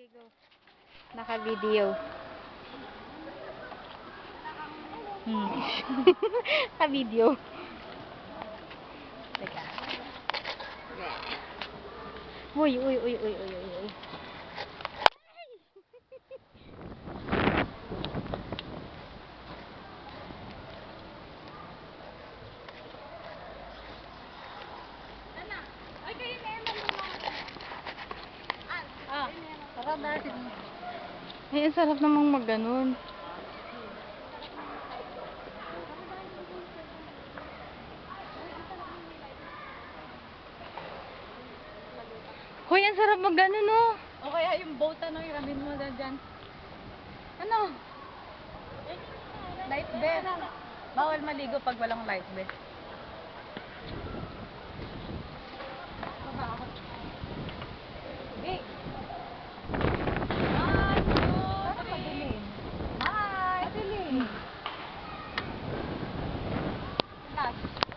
Naligo. Naka-video. Naka-video. Teka. Uy, uy, uy, uy, uy, uy, uy. Sarap natin. Ay, ang sarap namang mag-ganon. Hoy, ang sarap mag-ganon, no? O kaya yung boat, ano, iramin mo dyan. Ano? Life vest. Bawal maligo pag walang life vest.